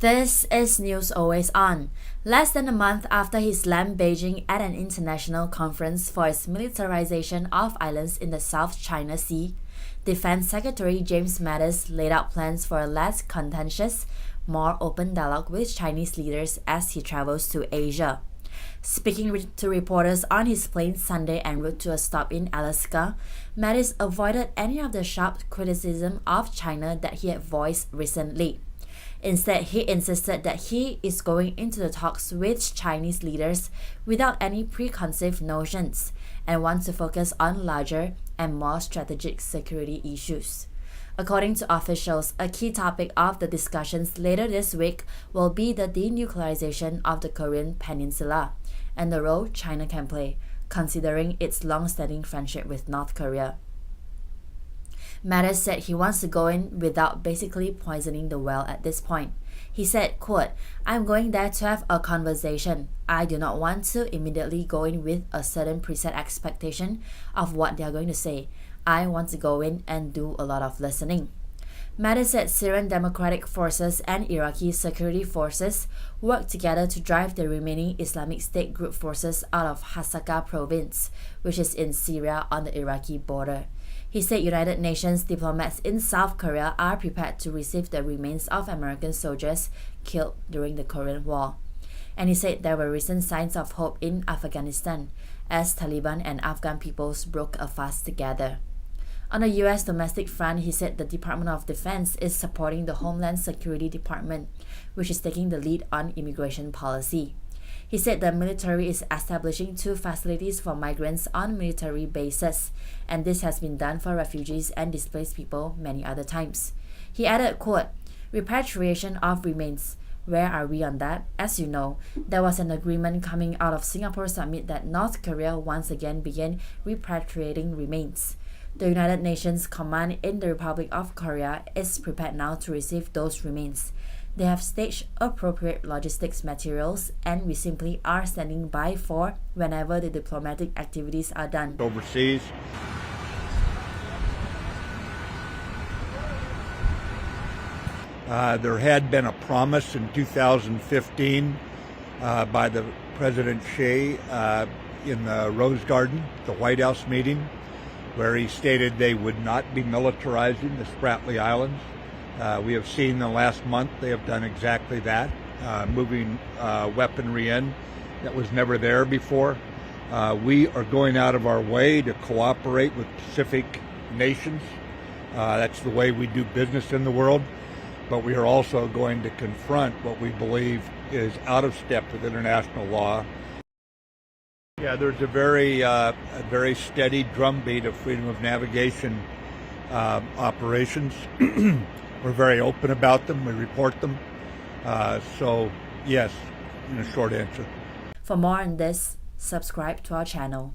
This is News Always On. Less than a month after he slammed Beijing at an international conference for its militarization of islands in the South China Sea, Defense Secretary James Mattis laid out plans for a less contentious, more open dialogue with Chinese leaders as he travels to Asia. Speaking to reporters on his plane Sunday en route to a stop in Alaska, Mattis avoided any of the sharp criticism of China that he had voiced recently. Instead, he insisted that he is going into the talks with Chinese leaders without any preconceived notions and wants to focus on larger and more strategic security issues. According to officials, a key topic of the discussions later this week will be the denuclearization of the Korean Peninsula and the role China can play, considering its long-standing friendship with North Korea. Mattis said he wants to go in without basically poisoning the well at this point. He said, quote, "I'm going there to have a conversation. I do not want to immediately go in with a certain preset expectation of what they are going to say. I want to go in and do a lot of listening." Mattis said Syrian Democratic Forces and Iraqi security forces worked together to drive the remaining Islamic State group forces out of Hasaka province, which is in Syria on the Iraqi border. He said United Nations diplomats in South Korea are prepared to receive the remains of American soldiers killed during the Korean War. And he said there were recent signs of hope in Afghanistan as Taliban and Afghan peoples broke a fast together. On the U.S. domestic front, he said the Department of Defense is supporting the Homeland Security Department, which is taking the lead on immigration policy. He said the military is establishing 2 facilities for migrants on military bases, and this has been done for refugees and displaced people many other times. He added, quote, "Repatriation of remains. Where are we on that? As you know, there was an agreement coming out of Singapore summit that North Korea once again began repatriating remains. The United Nations Command in the Republic of Korea is prepared now to receive those remains. They have staged appropriate logistics materials, and we simply are standing by for whenever the diplomatic activities are done." Overseas. There had been a promise in 2015 by the President Xi in the Rose Garden, the White House meeting, where he stated they would not be militarizing the Spratly Islands. We have seen in the last month they have done exactly that, moving weaponry in that was never there before. We are going out of our way to cooperate with Pacific nations. That's the way we do business in the world. But we are also going to confront what we believe is out of step with international law. Yeah, there's a very steady drumbeat of freedom of navigation operations. We're very open about them. We report them. So, yes, in a short answer. For more on this, subscribe to our channel.